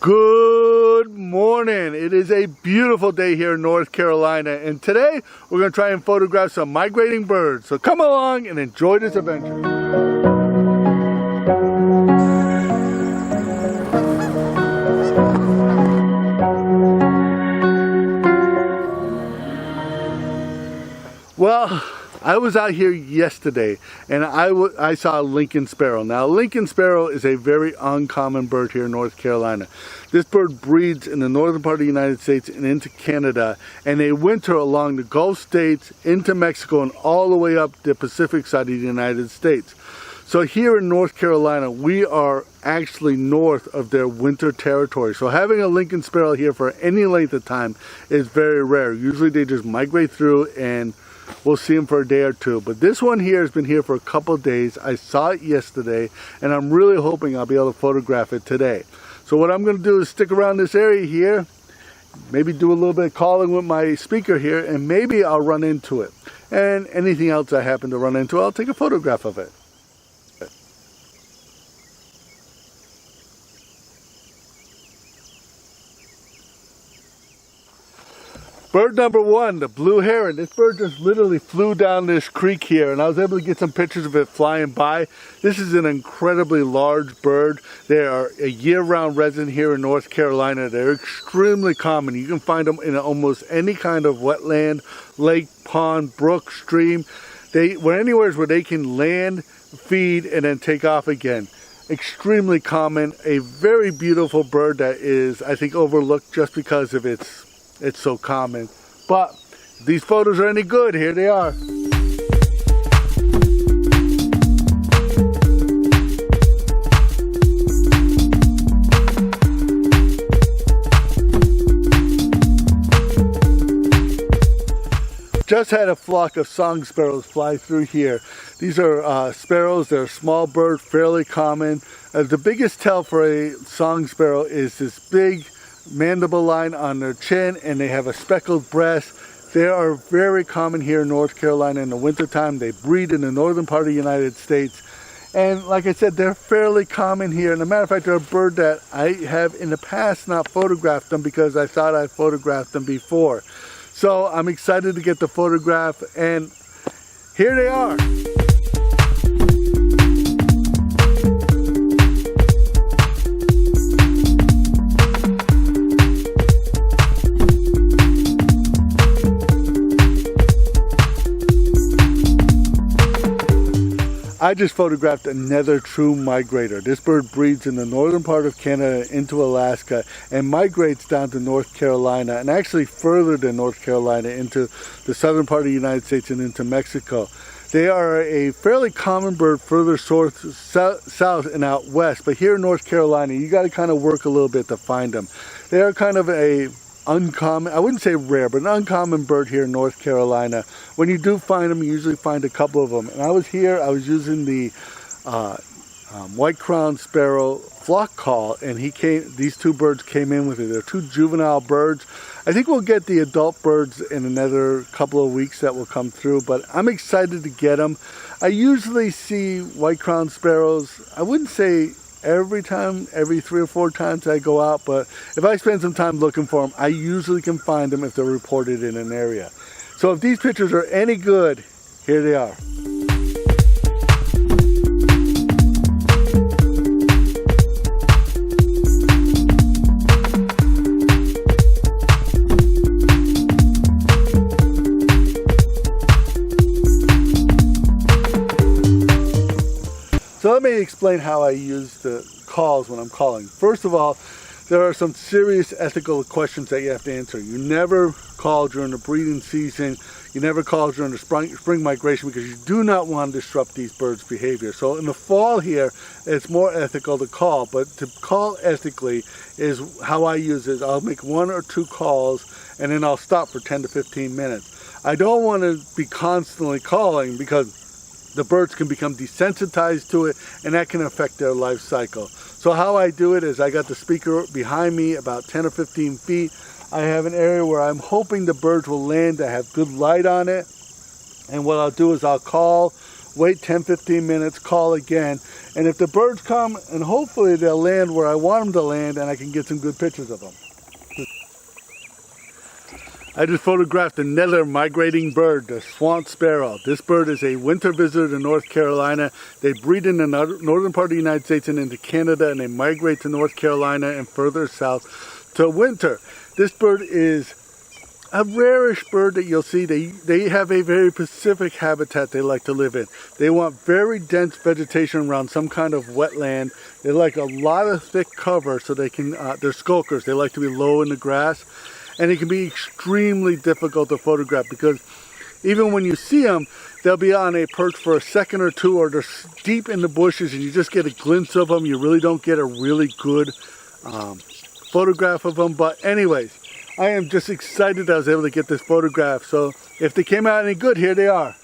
Good morning. It is a beautiful day here in North Carolina, and today we're going to try and photograph some migrating birds. So come along and enjoy this adventure. Well, I was out here yesterday and I saw a Lincoln Sparrow. Now, Lincoln Sparrow is a very uncommon bird here in North Carolina. This bird breeds in the northern part of the United States and into Canada, and they winter along the Gulf states, into Mexico, and all the way up the Pacific side of the United States. So here in North Carolina, we are actually north of their winter territory. So having a Lincoln Sparrow here for any length of time is very rare. Usually they just migrate through and we'll see them for a day or two. But this one here has been here for a couple of days. I saw it yesterday, and I'm really hoping I'll be able to photograph it today. So what I'm going to do is stick around this area here, maybe do a little bit of calling with my speaker here, and maybe I'll run into it. And anything else I happen to run into, I'll take a photograph of it. Bird number one, the blue heron. This bird just literally flew down this creek here, and I was able to get some pictures of it flying by. This is an incredibly large bird. They are a year-round resident here in North Carolina. They're extremely common. You can find them in almost any kind of wetland, lake, pond, brook, stream. We're anywhere where they can land, feed, and then take off again. Extremely common. A very beautiful bird that is, I think, overlooked just because of it's so common. But if these photos are any good, here they are. Just had a flock of song sparrows fly through here. These are sparrows. They're a small bird, fairly common. The biggest tell for a song sparrow is this big mandible line on their chin, and they have a speckled breast. They are very common here in North Carolina in the wintertime. They breed in the northern part of the United States, and like I said, they're fairly common here. And as a matter of fact, they're a bird that I have in the past not photographed them because I thought I photographed them before. So I'm excited to get the photograph, and here they are. I just photographed another true migrator. This bird breeds in the northern part of Canada into Alaska and migrates down to North Carolina, and actually further than North Carolina into the southern part of the United States and into Mexico. They are a fairly common bird further south and out west, but here in North Carolina you got to kind of work a little bit to find them. They are kind of a uncommon, I wouldn't say rare, but an uncommon bird here in North Carolina. When you do find them, you usually find a couple of them. And I was here, I was using the white-crowned sparrow flock call, and these two birds came in with it. They're two juvenile birds. I think we'll get the adult birds in another couple of weeks that will come through, but I'm excited to get them. I usually see white-crowned sparrows, I wouldn't say every 3 or 4 times I go out, but if I spend some time looking for them, I usually can find them if they're reported in an area. So if these pictures are any good, here they are. So let me explain how I use the calls when I'm calling. First of all, there are some serious ethical questions that you have to answer. You never call during the breeding season. You never call during the spring migration because you do not want to disrupt these birds' behavior. So in the fall here, it's more ethical to call, but to call ethically is how I use it. I'll make 1 or 2 calls and then I'll stop for 10 to 15 minutes. I don't want to be constantly calling because the birds can become desensitized to it, and that can affect their life cycle. So how I do it is I got the speaker behind me about 10 or 15 feet. I have an area where I'm hoping the birds will land that have good light on it. And what I'll do is I'll call wait 10-15 minutes, call again, and if the birds come, and hopefully they'll land where I want them to land and I can get some good pictures of them. I just photographed another migrating bird, the swamp sparrow. This bird is a winter visitor to North Carolina. They breed in the northern part of the United States and into Canada, and they migrate to North Carolina and further south to winter. This bird is a rarish bird that you'll see. They have a very specific habitat they like to live in. They want very dense vegetation around some kind of wetland. They like a lot of thick cover, so they can, they're skulkers. They like to be low in the grass. And it can be extremely difficult to photograph because even when you see them, they'll be on a perch for a second or two, or they're deep in the bushes and you just get a glimpse of them. You really don't get a really good photograph of them. But anyways, I am just excited I was able to get this photograph. So if they came out any good, here they are.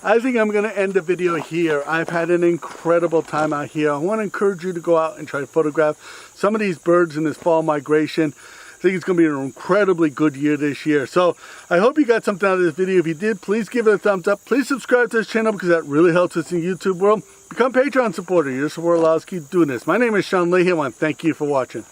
I think I'm going to end the video here. I've had an incredible time out here. I want to encourage you to go out and try to photograph some of these birds in this fall migration. I think it's going to be an incredibly good year this year. So I hope you got something out of this video. If you did, please give it a thumbs up. Please subscribe to this channel because that really helps us in the YouTube world. Become a Patreon supporter. Your support allows us to keep doing this. My name is Leahy. I want to thank you for watching.